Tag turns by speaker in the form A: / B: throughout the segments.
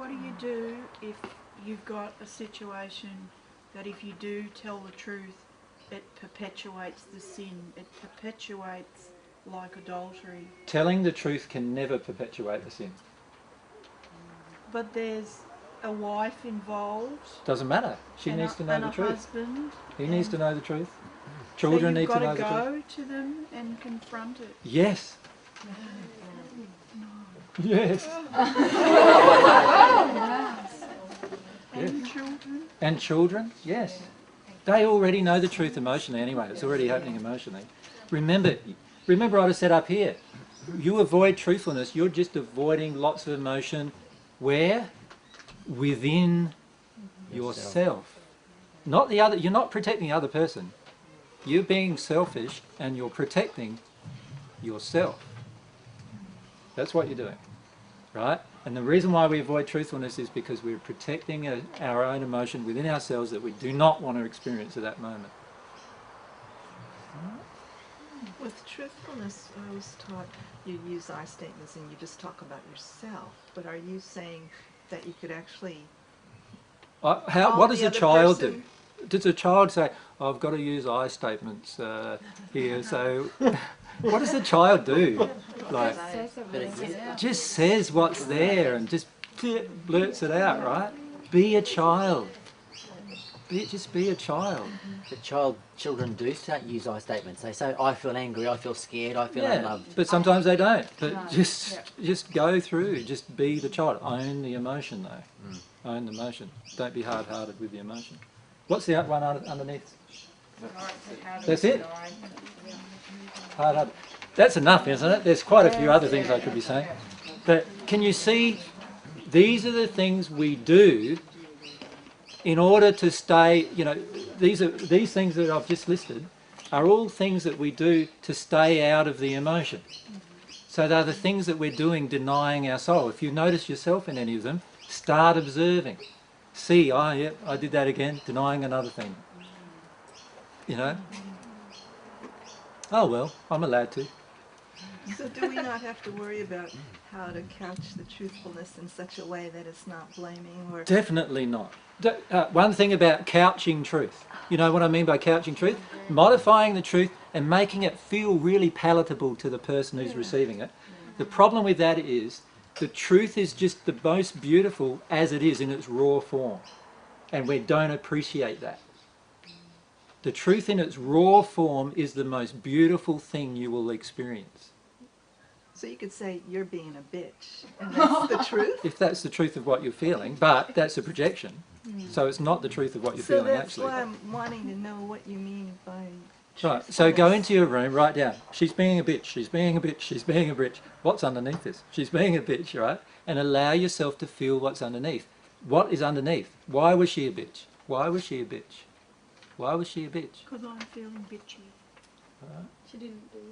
A: what do you do if you've got a situation that if you do tell the truth, it perpetuates the sin, it perpetuates like adultery?
B: Telling the truth can never perpetuate the sin.
A: But there's a wife involved.
B: Doesn't matter. She needs to know the truth.
A: Husband.
B: He needs to know the truth. Children need to know the truth.
A: So you've got to go to them and confront it.
B: Yes. Yes.
A: And children.
B: And children, yes. They already know the truth emotionally anyway. It's already happening emotionally. Remember what I said up here. You avoid truthfulness, you're just avoiding lots of emotion. Where? Within yourself. Not the other. You're not protecting the other person. You're being selfish and you're protecting yourself. That's what you're doing, right? And the reason why we avoid truthfulness is because we're protecting our own emotion within ourselves that we do not want to experience at that moment.
C: With truthfulness, I was taught you use I statements and you just talk about yourself. But are you saying that you could actually...
B: What does a child do? Does a child say, oh, I've got to use I statements here, so... What does a child do? Like, just says what's there and just blurts it out, right? Be a child. Just be a child.
D: But children do use I statements. They say, I feel angry, I feel scared, I feel unloved.
B: But sometimes they don't. But just go through, just be the child. Own the emotion though. Own the emotion. Don't be hard-hearted with the emotion. What's the one underneath? That's it? Hard-hearted. That's enough, isn't it? There's quite a few other things I could be saying. But can you see, these are the things we do in order to stay, you know, these things that I've just listed are all things that we do to stay out of the emotion. So they're the things that we're doing denying our soul. If you notice yourself in any of them, start observing. See, oh yeah, I did that again, denying another thing. You know? Oh well, I'm allowed to.
C: So do we not have to worry about how to couch the truthfulness in such a way that it's not blaming or...
B: Definitely not. One thing about couching truth. You know what I mean by couching truth? Modifying the truth and making it feel really palatable to the person who's receiving it. The problem with that is the truth is just the most beautiful as it is in its raw form. And we don't appreciate that. The truth in its raw form is the most beautiful thing you will experience.
C: So you could say, you're being a bitch, and that's the truth?
B: If that's the truth of what you're feeling, but that's a projection. So it's not the truth of what you're feeling actually.
C: So that's why I'm wanting to know what you mean by truthfulness.
B: Right, so go into your room, write down, she's being a bitch, she's being a bitch, she's being a bitch. What's underneath this? She's being a bitch, right? And allow yourself to feel what's underneath. What is underneath? Why was she a bitch? Why was she a bitch? Why was she a bitch?
A: Because I'm feeling bitchy.
B: Right.
A: She didn't do it.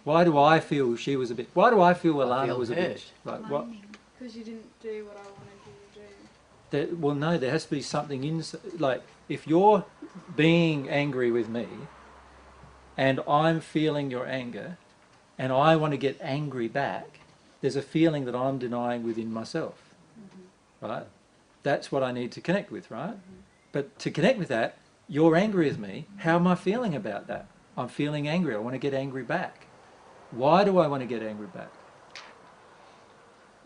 B: Why do I feel she was a bitch? Why do I feel Alana was a bitch? Like what?
E: Because you didn't do what I wanted you to do.
B: Well, no, there has to be something inside. Like, if you're being angry with me, and I'm feeling your anger, and I want to get angry back, there's a feeling that I'm denying within myself, right? That's what I need to connect with, right? But to connect with that, you're angry with me. How am I feeling about that? I'm feeling angry. I want to get angry back. Why do I want to get angry back?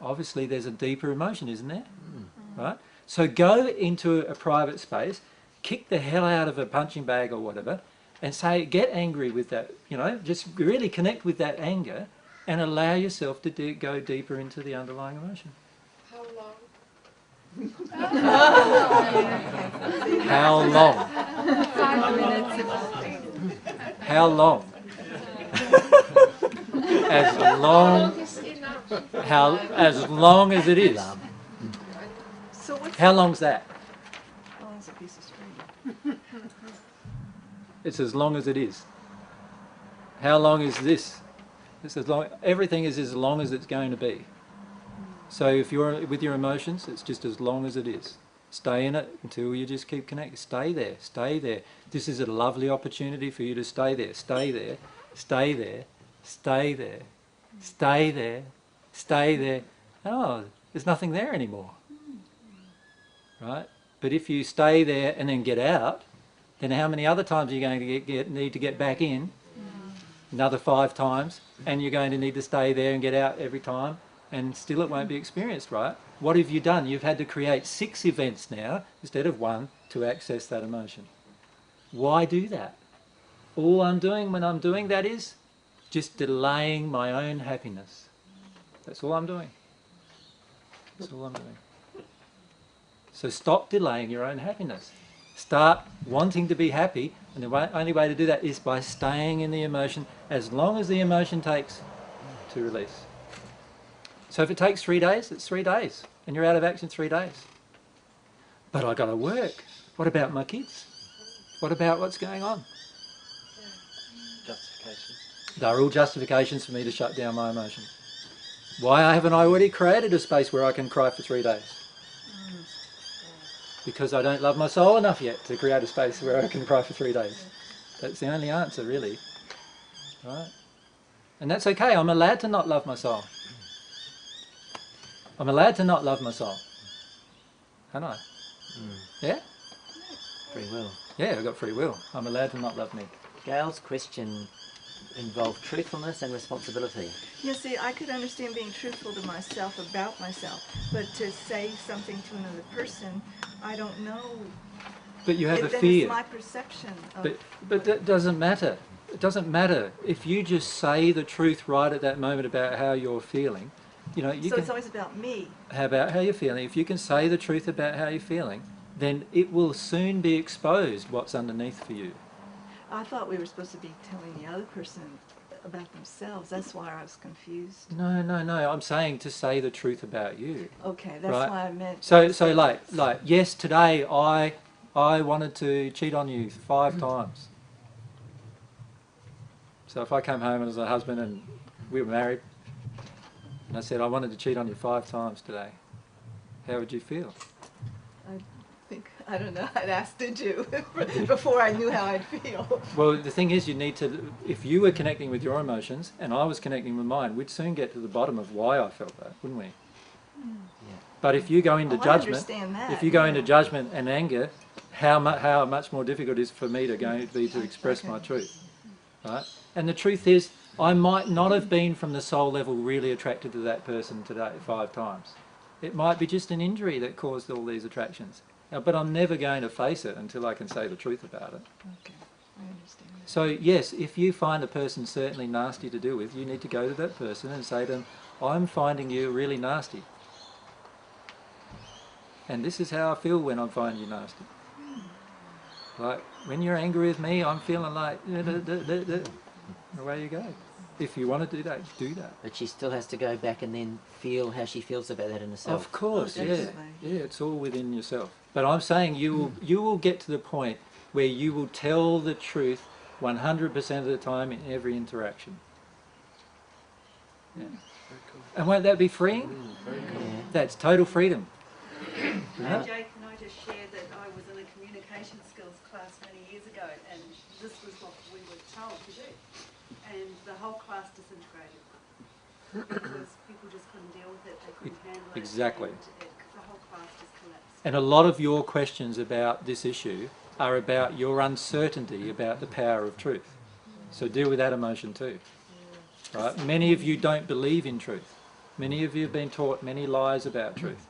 B: Obviously there's a deeper emotion, isn't there? Right? So go into a private space, kick the hell out of a punching bag or whatever, and say, get angry with that, you know, just really connect with that anger and allow yourself to go deeper into the underlying emotion.
E: How long?
B: How long?
E: 5 minutes.
B: How long? As long as it is.
C: So what's
B: How long's that?
C: How long's a piece of string?
B: It's as long as it is. How long is this? It's as long. Everything is as long as it's going to be. So if you're with your emotions, it's just as long as it is. Stay in it until you just keep connected. Stay there. Stay there. This is a lovely opportunity for you to stay there. Stay there. Stay there. Stay there. Stay there. Stay there. Oh, there's nothing there anymore. right? But if you stay there and then get out, then how many other times are you going to need to get back in? Another 5 times, and you're going to need to stay there and get out every time, and still it won't be experienced, right? What have you done? You've had to create 6 events now instead of 1 to access that emotion. Why do that? All I'm doing when I'm doing that is just delaying my own happiness. That's all I'm doing. That's all I'm doing. So stop delaying your own happiness. Start wanting to be happy, and the only way to do that is by staying in the emotion as long as the emotion takes to release. So if it takes 3 days, it's 3 days, and you're out of action 3 days. But I got to work. What about my kids? What about what's going on?
D: Justification.
B: They're all justifications for me to shut down my emotion. Why haven't I already created a space where I can cry for 3 days? Because I don't love my soul enough yet to create a space where I can cry for 3 days. That's the only answer, really. Right? And that's okay. I'm allowed to not love my soul. I'm allowed to not love my soul. Aren't I? Yeah?
D: Free will.
B: Yeah, I've got free will. I'm allowed to not love me.
D: Gail's question involved truthfulness and responsibility.
C: You see, I could understand being truthful to myself about myself, but to say something to another person, I don't know.
B: But you have a
C: Then
B: fear.
C: it's my perception of
B: But that doesn't matter. It doesn't matter. If you just say the truth right at that moment about how you're feeling, you know, you
C: so
B: can...
C: it's always about me.
B: About how you're feeling. If you can say the truth about how you're feeling, then it will soon be exposed what's underneath for you.
C: I thought we were supposed to be telling the other person about themselves. That's why I was confused.
B: No. I'm saying to say the truth about you.
C: Okay, that's
B: Right.
C: why I meant.
B: So like yes, today I wanted to cheat on you 5 times. So if I came home as a husband and we were married, and I said I wanted to cheat on you 5 times today, how would you feel?
C: I don't know, I'd ask, did you? Before I knew how I'd feel.
B: Well, the thing is, you need to, if you were connecting with your emotions and I was connecting with mine, we'd soon get to the bottom of why I felt that, wouldn't we?
D: Yeah.
B: But if you go into
C: I
B: judgment,
C: understand that,
B: if you go into
C: yeah.
B: judgment and anger, how much more difficult it is for me to express my truth, right? And the truth is, I might not have been from the soul level really attracted to that person today 5 times. It might be just an injury that caused all these attractions. But I'm never going to face it until I can say the truth about it.
C: Okay, I understand that.
B: So yes, if you find a person certainly nasty to deal with, you need to go to that person and say to them, I'm finding you really nasty. And this is how I feel when I'm finding you nasty. Like, when you're angry with me, I'm feeling like, away you go. If you want to do that, do that.
D: But she still has to go back and then feel how she feels about that in herself.
B: Of course,
C: Oh,
B: yeah.
C: definitely.
B: Yeah, it's all within yourself. But I'm saying you will get to the point where you will tell the truth 100% of the time in every interaction. Yeah. And won't that be freeing?
D: Yeah.
B: That's total freedom.
F: Hey Jake, can I just share that I was in a communication skills class many years ago and this was what we were told to do. And the whole class disintegrated because people just couldn't deal with it, they couldn't handle it.
B: Exactly.
F: And the whole class just collapsed.
B: And a lot of your questions about this issue are about your uncertainty about the power of truth. So deal with that emotion too. Right? Many of you don't believe in truth. Many of you have been taught many lies about truth.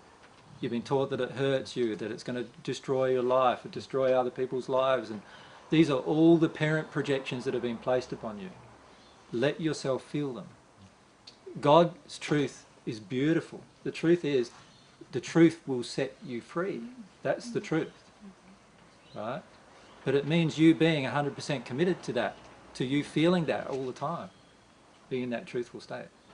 B: You've been taught that it hurts you, that it's going to destroy your life, or destroy other people's lives. And these are all the parent projections that have been placed upon you. Let yourself feel them. God's truth is beautiful. The truth is, the truth will set you free. That's the truth. Right? But it means you being 100% committed to that, to you feeling that all the time, being in that truthful state.